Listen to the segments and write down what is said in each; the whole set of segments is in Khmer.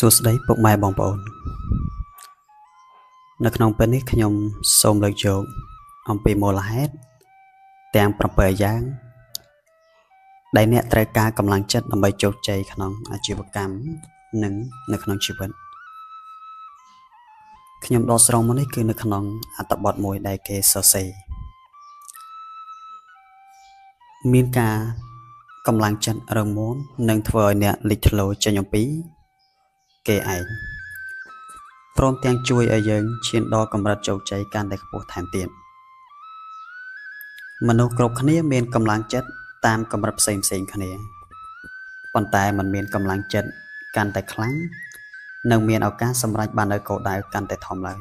សួស្តីពុកម៉ែបងប្អូននៅក្នុងពេលនេះខ្ញុំសូមលើកយកអំពីមូលហេតុទាំង7យ៉ាងដែលអ្នកត្រូវការកម្លាំងចិត្តដើម្បីជោគជ័យក្នុងអាជីវកម្មនិងនៅក្នុងជីវិតខ្ញុំដកស្រង់មកនេះគឺនៅក្នុងអត្ថបទមួយដែលគេសរសេរមានការកម្លាំងចិត្តរឹងមាំនឹងធ្វើឲ្យអ្នកលេចធ្លោចេញអំពីគេឯងព្រមទាំងជួយឲ្យយើងឈានដល់កម្រិតជោគជ័យកាន់តែខ្ពស់ថែមទៀតមនុស្សគ្រប់គ្នាមានកម្លាំងចិត្តតាមកម្រិតផ្សេងគ្នាប៉ុន្តែมันមានកម្លាំងចិត្តកាន់តែខ្លាំងនិងមានឱកាសសម្រេចបាននូវគោលដៅកាន់តែធំឡើង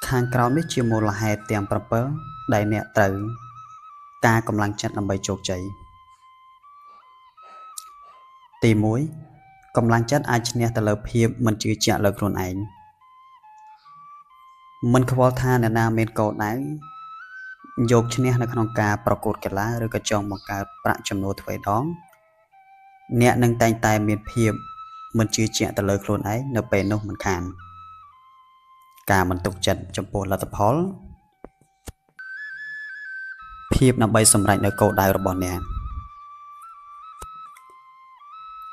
ខាងក្រោមនេះជាមូលហេតុទាំង7ដែលអ្នកត្រូវការកម្លាំងចិត្តដើម្បីជោគជ័យទី1កម្លាំងចិត្តអាចឈ្នះទៅលើភាពមិនជឿជាក់លើខ្លួនឯងមិនខ្វល់ថាអ្នកណាមានគោលដៅយកឈ្នះនៅក្នុងការប្រកួតកីឡាឬក៏ចង់បង្កើតប្រាក់ចំណូលទ្វេដងអ្នកនឹងតែងតែមានភាពមិនជឿជាក់ទៅលើខ្លួនឯងនៅពេលនោះមិនខានការមិនទុកចិត្តចំពោះលទ្ធផលភាពដើម្បីសម្រេចនៅគោលដៅរបស់អ្នក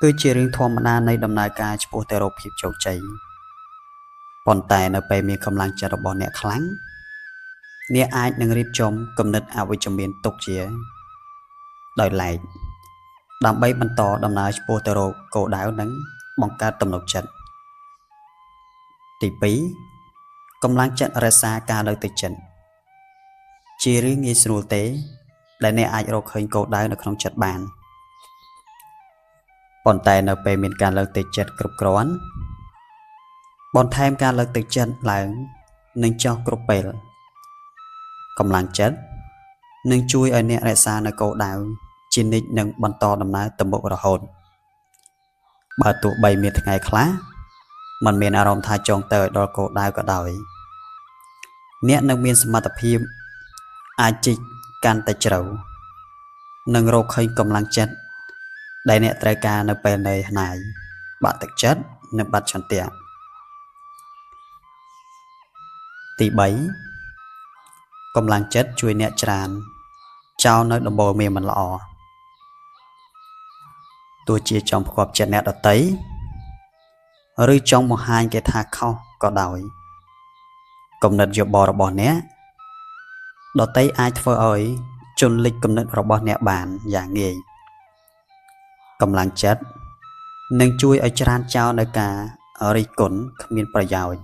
គឺជារឿងធម្មតានៃដំណើរការឆ្ពោះទៅរកភាពជោគជ័យប៉ុន្តែនៅពេលមានកម្លាំងចិត្តរបស់អ្នកខ្លាំងអ្នកអាចនឹងរៀបចំគំនិតអវិជ្ជមានទុកជាដោយឡែកដើម្បីបន្តដំណើរឆ្ពោះទៅរកគោលដៅនិងបង្កើតទំនុកចិត្តទី2កម្លាំងចិត្តរក្សាការលើកទឹកចិត្តជារឿងងាយស្រួលទេដែលអ្នកអាចរកឃើញគោលដៅនៅក្នុងចិត្តបានប៉ុន្តែនៅពេលមានការលើកទឹកចិត្តគ្រប់គ្រាន់បន្ថែមការលើកទឹកចិត្តឡើងនឹងចោះគ្រប់ពេលកម្លាំងចិត្តនឹងជួយឲ្យអ្នករក្សានៅគោលដៅជានិច្ចនិងបន្តដំណើរទៅមុខរហូតបើទោះបីមានថ្ងៃខ្លះมันមានអារម្មណ៍ថាចង់ទៅឲ្យដល់គោលដៅក៏ដោយអ្នកនឹងមានសមត្ថភាពអាចជីកកាន់តែជ្រៅនិងរកឃើញកម្លាំងចិត្តដែលអ្នកត្រូវការនៅពេលនៅឆ្ងាយបាក់ទឹកចិត្តនិងបាត់ឆន្ទៈទី3កម្លាំងចិត្តជួយអ្នកច្រានចោលនៅដំបូន្មានមិនល្អទោះជាចង់ផ្គាប់ចិត្តអ្នកដទៃឬចង់បង្ហាញគេថាខុសក៏ដោយគំនិតយោបល់របស់អ្នកដទៃអាចធ្វើឲ្យជន់លិចគំនិតរបស់អ្នកបានយ៉ាងងាយកម្លាំងចិត្តនឹងជួយឲ្យច្រានចោលនៅការរិះគន់គ្មានប្រយោជន៍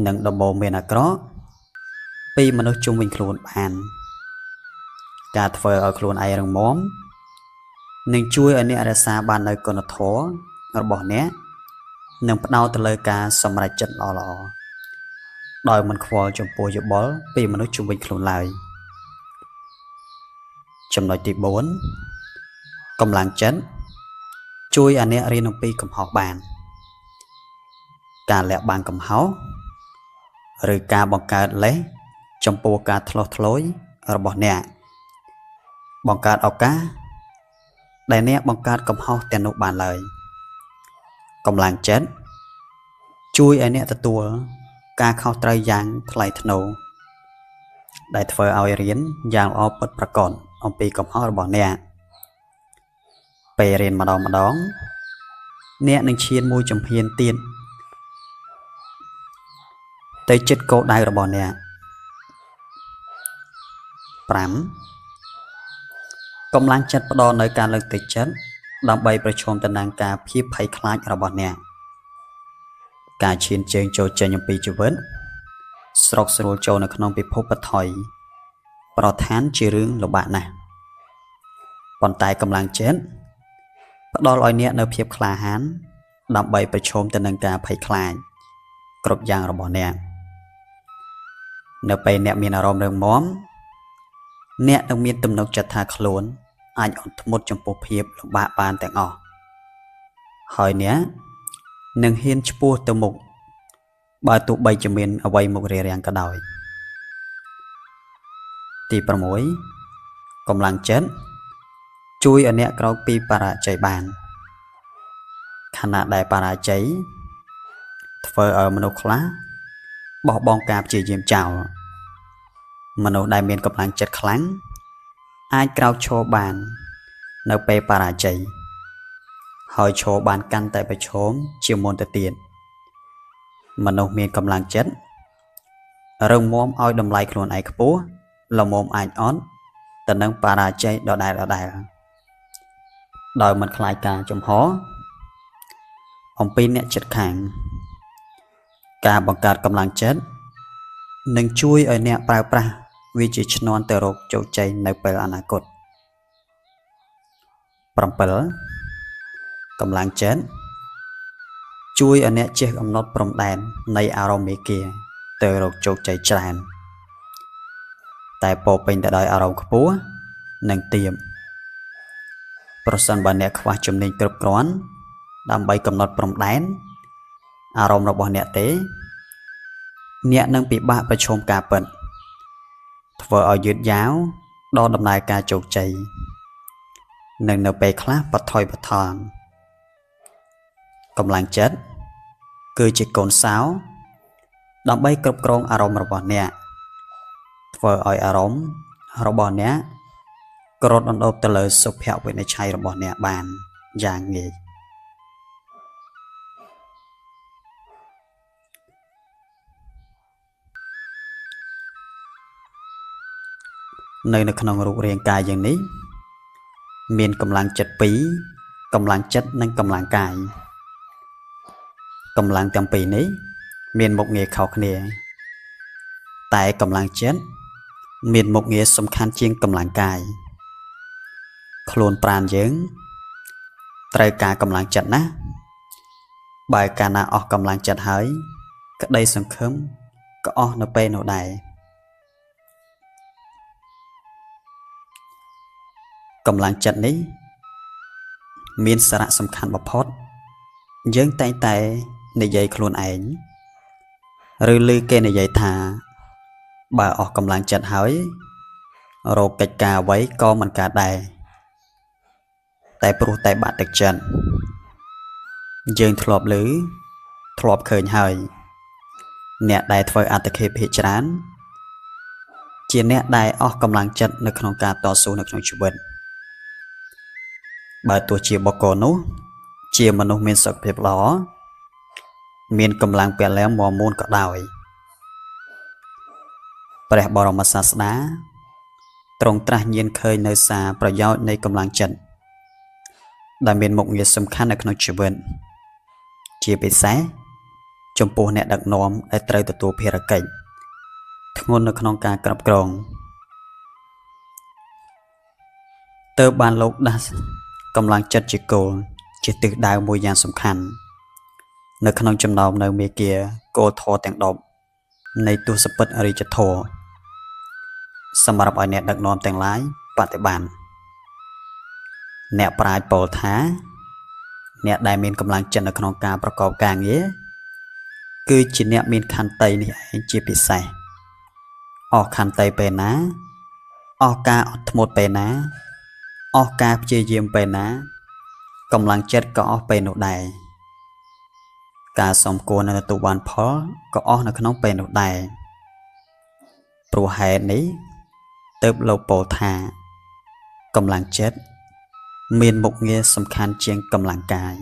និងដំបូន្មានអាក្រក់ពីមនុស្សជុំវិញខ្លួនបានការធ្វើឲ្យខ្លួនឯងរឹងមាំនឹងជួយឲ្យអ្នករក្សាបាននូវគុណធម៌របស់អ្នកនិងផ្ដោតទៅលើការសម្រេចចិត្តល្អដោយមិនខ្វល់ចំពោះយោបល់ពីមនុស្សជុំវិញខ្លួនឡើយចំណុចទី4កម្លាំងចិត្តជួយឲ្យអ្នករៀនអំពីកំហុសបានការលាក់បាំងកំហុសឬការបង្កើតលេសចំពោះការធ្លាស់ធ្លោយរបស់អ្នកបង្កើតឱកាសដែលអ្នកបង្កើតកំហុសទាំងនោះបានឡើយកម្លាំងចិត្តជួយឲ្យអ្នកទទួលការខុសត្រូវយ៉ាងថ្លៃថ្នូរដែលធ្វើឲ្យរៀនយ៉ាងល្អពិតប្រាកដអំពីកំហុសរបស់អ្នកពេលរៀនម្ដងអ្នកនឹងឈានមួយជំហានទៀតទៅជិតគោលដៅរបស់អ្នក5កម្លាំងចិត្តផ្ដល់នូវការលើកទឹកចិត្តដើម្បីប្រឈមទៅនឹងការភាពភ័យខ្លាចរបស់អ្នកការឈានជើងចូលចេញអំពីជីវិតស្រុកស្រួលចូលនៅក្នុងពិភពបថុយប្រធានជារឿងលំបាកណាស់ប៉ុន្តែកម្លាំងចិត្តផ្ដល់ឲ្យអ្នកនូវភាពក្លាហានដើម្បីប្រឈមទៅនឹងការភ័យខ្លាចគ្រប់យ៉ាងរបស់អ្នកនៅពេលអ្នកមានអារម្មណ៍រឹងមាំអ្នកនឹងមានទំនុកចិត្តថាខ្លួនអាចអត់ធ្មត់ចំពោះភាពលំបាកបានទាំងអស់ហើយអ្នកនឹងហ៊ានឆ្ពោះទៅមុខបើទោះបីជាមានអ្វីមករារាំងក៏ដោយទី6កម្លាំងចិត្តជួយឲ្យអ្នកក្រោកពីបរាជ័យបាន ខណៈដែលបរាជ័យធ្វើឲ្យមនុស្សខ្លះបោះបង់ការព្យាយាមចោលមនុស្សដែលមានកម្លាំងចិត្តខ្លាំងអាចក្រោកឈរបាននៅពេលបរាជ័យហើយឈរបានកាន់តែប្រឈមជាមុនទៅទៀតមនុស្សមានកម្លាំងចិត្តរឹងមាំឲ្យតម្លៃខ្លួនឯងខ្ពស់ល្មមអាចអត់ទៅនឹងបរាជ័យដដែលដោយមិនខ្លាចការចំហអំពីអ្នកជិតខាងការបង្កើតកម្លាំងចិត្តនឹងជួយឲ្យអ្នកប្រើប្រាស់វាជាឈ្នន់ទៅរកជោគជ័យនៅពេលអនាគត 7. កម្លាំងចិត្តជួយឲ្យអ្នកចេះកំណត់ព្រំដែននៃអារម្មណ៍មេគាទៅរកជោគជ័យច្រើនតែពោរពេញទៅដោយអារម្មណ៍ខ្ពស់និងទាបប្រសិនបើអ្នកខ្វះជំនាញគ្រប់គ្រាន់ដើម្បីកំណត់ព្រំដែនអារម្មណ៍របស់អ្នកទេអ្នកនឹងពិបាកប្រឈមការពិតធ្វើឲ្យយឺតយ៉ាវដល់ដំណើរការជោគជ័យនិងនៅពេលខ្លះបថុយបថងកម្លាំងចិត្តគឺជាកូនសោដើម្បីគ្រប់គ្រងអារម្មណ៍របស់អ្នកធ្វើឲ្យអារម្មណ៍របស់អ្នកក្រត់អណ្ដូតទៅលើសុភវិនិច្ឆ័យរបស់អ្នកបានយ៉ាងងាយនៅក្នុងរូបរាងកាយយ៉ាងនេះមានកម្លាំងចិត្ត2កម្លាំងចិត្តនិងកម្លាំងកាយកម្លាំងទាំងពីរនេះមានមុខងារខុសគ្នាតែកម្លាំងចិត្តមានមុខងារសំខាន់ជាងកម្លាំងកាយខ្លួនប្រាណយើងត្រូវការកម្លាំងចិត្តណាស់បើកាលណាអស់កម្លាំងចិត្តហើយក្តីសង្ឃឹមក៏អស់នៅពេលនោះដែរកម្លាំងចិត្តនេះមានសារៈសំខាន់បំផុតយើងតែងតែនិយាយខ្លួនឯងឬឮគេនិយាយថាបើអស់កម្លាំងចិត្តហើយរោគកិច្ចការអ្វីក៏មិនកើតដែរតែព្រោះតែបាក់ទឹកចិត្តយើងធ្លាប់ឮធ្លាប់ឃើញហើយអ្នកដែលធ្វើអត្តឃាតភាគច្រើនជាអ្នកដែលអស់កម្លាំងចិត្តនៅក្នុងការតស៊ូនៅក្នុងជីវិតបើទោះជាបុគ្គលនោះជាមនុស្សមានសុខភាពល្អមានកម្លាំងពលៈមាំមួនក៏ដោយព្រះបរមសាស្តាទ្រង់ត្រាស់ញៀនឃើញនៅសារប្រយោជន៍នៃកម្លាំងចិត្តដែលមានមុខងារសំខាន់នៅក្នុងជីវិតជាពិសេសចំពោះអ្នកដឹកនាំដែលត្រូវទទួលភារកិច្ចធ្ងន់នៅក្នុងការគ្រប់គ្រងទើបបានលោកដាស់កម្លាំងចិត្តជាគោលជាទិសដៅមួយយ៉ាងសំខាន់នៅក្នុងចំណោមនៅមេគាគោលធម៌ទាំង10នៃទស្សពិតអរិយធម៌សម្រាប់ឲ្យអ្នកដឹកនាំទាំងឡាយបប្រតិបត្តិអ្នកប្រាជ្ញពោលថាអ្នកដែលមានកម្លាំងចិត្តនៅក្នុងការប្រកបការងារគឺជាអ្នកមានខន្តីនេះឯងជាពិសេសអស់ខន្តីពេលណាអស់ការអត់ធ្មត់ពេលណាអស់ការព្យាយាមពេលណាកម្លាំងចិត្តក៏អស់ពេលនោះដែរការសំគួរនៅទទួលបានផលក៏អស់នៅក្នុងពេលនោះដែរព្រោះហេតុនេះទើបលោកពោលថាកម្លាំងចិត្តមានមុខងារសំខាន់ជាងកម្លាំងកាយ